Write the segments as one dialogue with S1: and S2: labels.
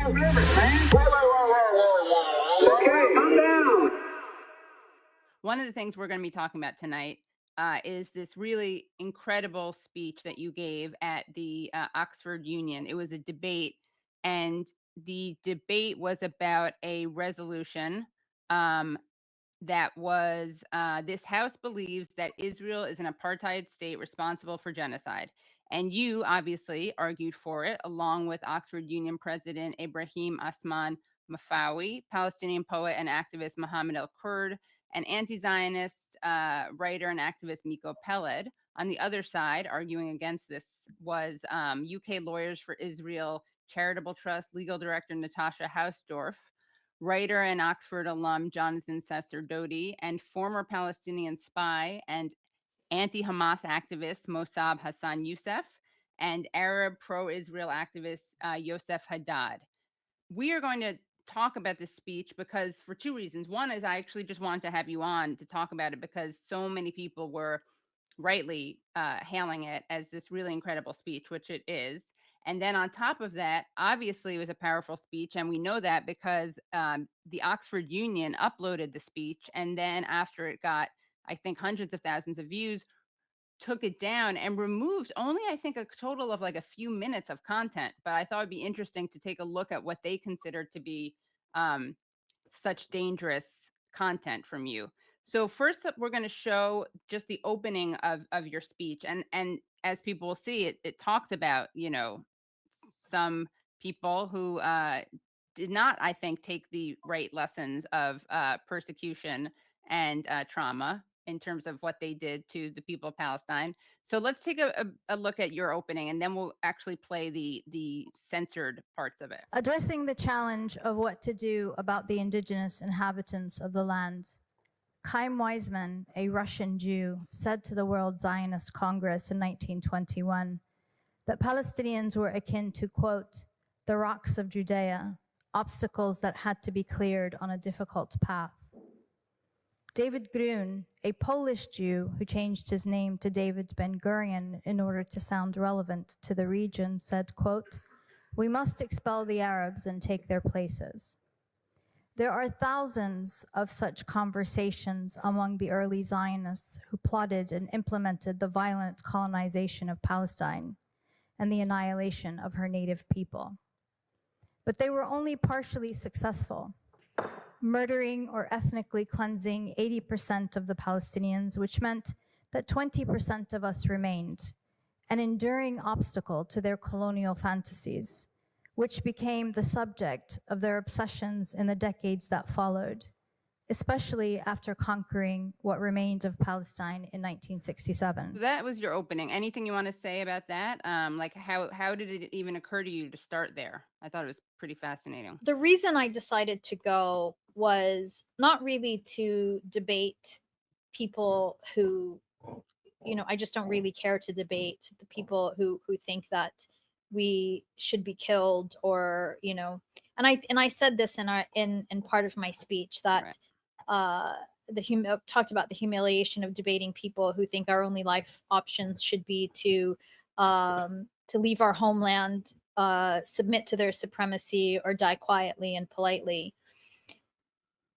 S1: One of the things we're going to be talking about tonight is this really incredible speech that you gave at the Oxford Union. It was a debate, and the debate was about a resolution that was this House believes that Israel is an apartheid state responsible for genocide. And you obviously argued for it, along with Oxford Union President Ibrahim Asman Mafawi, Palestinian poet and activist Mohammed El-Kurd, and anti-Zionist writer and activist Miko Peled. On the other side, arguing against this was UK Lawyers for Israel Charitable Trust legal director Natasha Hausdorff, writer and Oxford alum Jonathan Sasser-Dodi, and former Palestinian spy and anti-Hamas activist Mossab Hassan Youssef, and Arab pro-Israel activist Yosef Haddad. We are going to talk about this speech because for two reasons. One is I actually just wanted to have you on to talk about it because so many people were rightly hailing it as this really incredible speech, which it is. And then on top of that, obviously it was a powerful speech. And we know that because the Oxford Union uploaded the speech. And then after it got, I think, hundreds of thousands of views, took it down and removed only, I think, a total of like a few minutes of content. But I thought it'd be interesting to take a look at what they considered to be such dangerous content from you. So first up, we're going to show just the opening of your speech. And as people will see, it talks about, you know, some people who did not, I think, take the right lessons of persecution and trauma in terms of what they did to the people of Palestine. So let's take a look at your opening, and then we'll actually play the censored parts of it.
S2: Addressing the challenge of what to do about the indigenous inhabitants of the land, Chaim Weizmann, a Russian Jew, said to the World Zionist Congress in 1921 that Palestinians were akin to, quote, the rocks of Judea, obstacles that had to be cleared on a difficult path. David Grun, a Polish Jew who changed his name to David Ben-Gurion in order to sound relevant to the region, said, quote, we must expel the Arabs and take their places. There are thousands of such conversations among the early Zionists who plotted and implemented the violent colonization of Palestine and the annihilation of her native people. But they were only partially successful, murdering or ethnically cleansing 80% of the Palestinians, which meant that 20% of us remained, an enduring obstacle to their colonial fantasies, which became the subject of their obsessions in the decades that followed, especially after conquering what remained of Palestine in 1967.
S1: So that was your opening. Anything you want to say about that? Like how did it even occur to you to start there? I thought it was pretty fascinating.
S3: The reason I decided to go was not really to debate people who, you know, I just don't really care to debate the people who think that we should be killed, or, you know, and I said this in part of my speech that right. Talked about the humiliation of debating people who think our only life options should be to leave our homeland, submit to their supremacy, or die quietly and politely.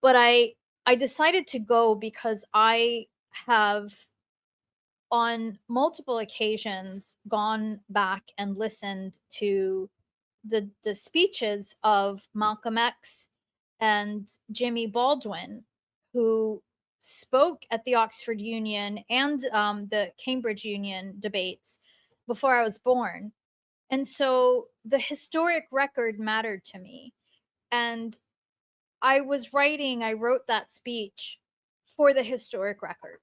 S3: But I decided to go because I have on multiple occasions gone back and listened to the speeches of Malcolm X and Jimmy Baldwin, who spoke at the Oxford Union and the Cambridge Union debates before I was born. And so the historic record mattered to me. And I wrote that speech for the historic record.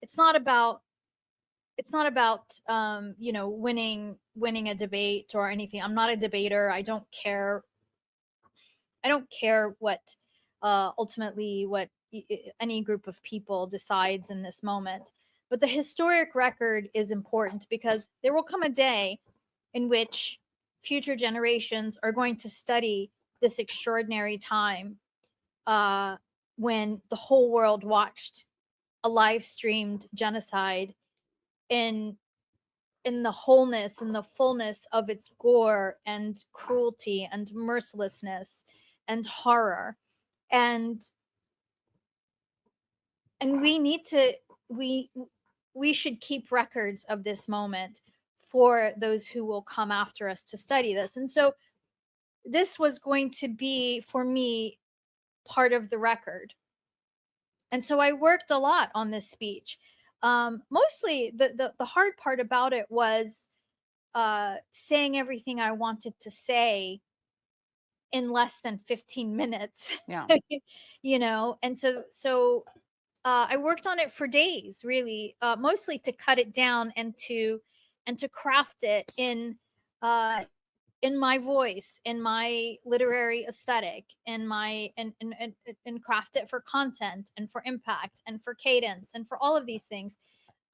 S3: It's not about you know, winning a debate or anything. I'm not a debater. I don't care what ultimately what any group of people decides in this moment. But the historic record is important because there will come a day in which future generations are going to study this extraordinary time when the whole world watched a live streamed genocide in in the wholeness and the fullness of its gore and cruelty and mercilessness and horror. And we need to we we should keep records of this moment for those who will come after us to study this. And so this was going to be, for me, part of the record. And so I worked a lot on this speech. Mostly the hard part about it was saying everything I wanted to say in less than 15 minutes.
S1: Yeah.
S3: And so I worked on it for days, really, mostly to cut it down and to craft it uh, in my voice, in my literary aesthetic, in my and craft it for content and for impact and for cadence and for all of these things.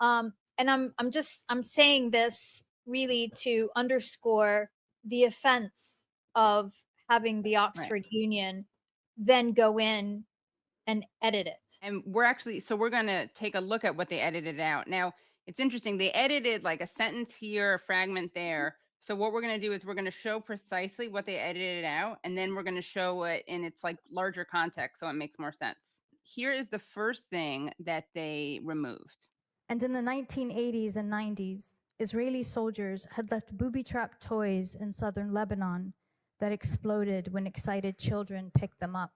S3: And I'm saying this really to underscore the offense of having the
S1: Right.
S3: Oxford Union then go in and edit it.
S1: And we're going to take a look at what they edited out. Now, it's interesting. They edited like a sentence here, a fragment there. So what we're going to do is we're going to show precisely what they edited out, and then we're going to show it in its like larger context so it makes more sense. Here is the first thing that they removed.
S2: And in the 1980s and 90s, Israeli soldiers had left booby-trapped toys in southern Lebanon that exploded when excited children picked them up.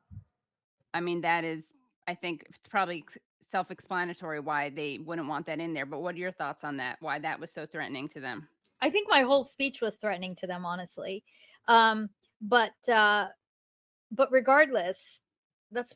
S1: I mean, that is, I think it's probably self-explanatory why they wouldn't want that in there. But what are your thoughts on that? Why that was so threatening to them?
S3: I think my whole speech was threatening to them, honestly. Um, but regardless, that's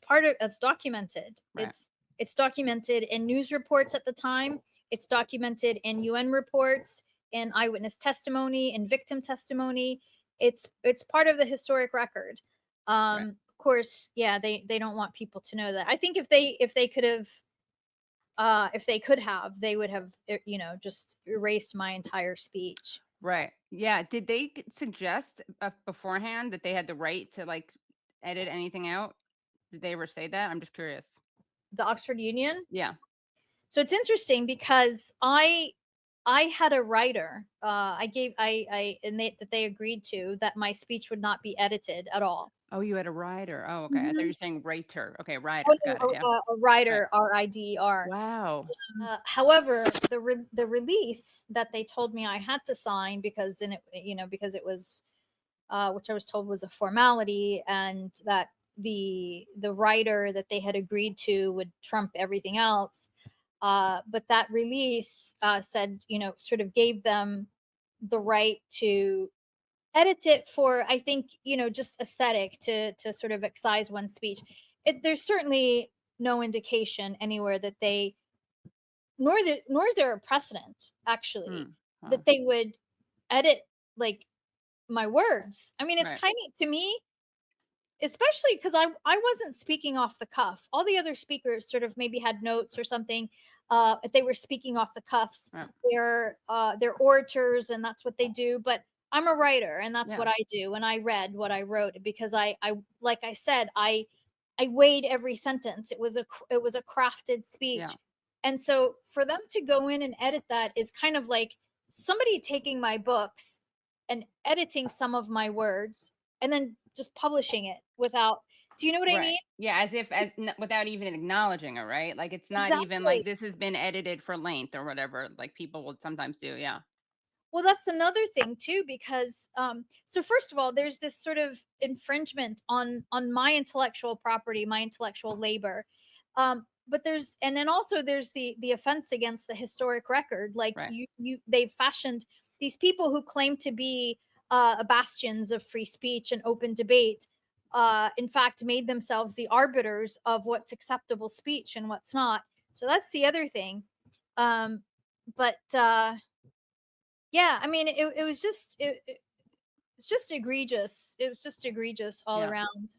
S3: documented.
S1: Right.
S3: It's documented in news reports at the time. It's documented in UN reports, in eyewitness testimony, in victim testimony. It's part of the historic record.
S1: Right.
S3: Of course, yeah, they don't want people to know that. I think if they could have, they would have, just erased my entire speech.
S1: Right. Yeah. Did they suggest beforehand that they had the right to like edit anything out? Did they ever say that? I'm just curious.
S3: The Oxford Union.
S1: Yeah.
S3: So it's interesting because I had a writer. I gave I and that they agreed to that my speech would not be edited at all.
S1: Oh, you had a rider. Oh, okay. I thought you
S3: Mhm.
S1: were saying writer. Okay,
S3: Oh,
S1: rider. Got it.
S3: no,
S1: Yeah.
S3: a
S1: Right.
S3: writer, RIDER.
S1: Wow.
S3: However, the release that they told me I had to sign, because because it was, which I was told was a formality, and that the writer that they had agreed to would trump everything else. But that release said, sort of gave them the right to edit it for, I think, just aesthetic, to sort of excise one speech. There's certainly no indication anywhere that they, nor is there a precedent, actually,
S1: Hmm. Wow.
S3: that they would edit, like, my words. I mean, it's
S1: Right.
S3: kind of, to me, especially because I wasn't speaking off the cuff. All the other speakers sort of maybe had notes or something. If they were speaking off the cuffs,
S1: Right.
S3: they're orators, and that's what they do. But I'm a writer, and that's
S1: Yeah.
S3: what I do. And I read what I wrote because I like I said, I weighed every sentence. It was a crafted
S1: Yeah.
S3: speech. And so for them to go in and edit that is kind of like somebody taking my books and editing some of my words and then just publishing it without, do you know what I
S1: Right.
S3: mean?
S1: Yeah. As if without even acknowledging it. Right. Like it's not even like
S3: Exactly.
S1: this has been edited for length or whatever. Like people will sometimes do. Yeah.
S3: Well, that's another thing too, because so first of all, there's this sort of infringement on my intellectual property, my intellectual labor. But then also there's the offense against the historic record. Like,
S1: Right.
S3: they've fashioned these people who claim to be bastions of free speech and open debate. In fact, made themselves the arbiters of what's acceptable speech and what's not. So that's the other thing. But Yeah, I mean, it was just it's just egregious. It was just egregious all
S1: Yeah.
S3: around.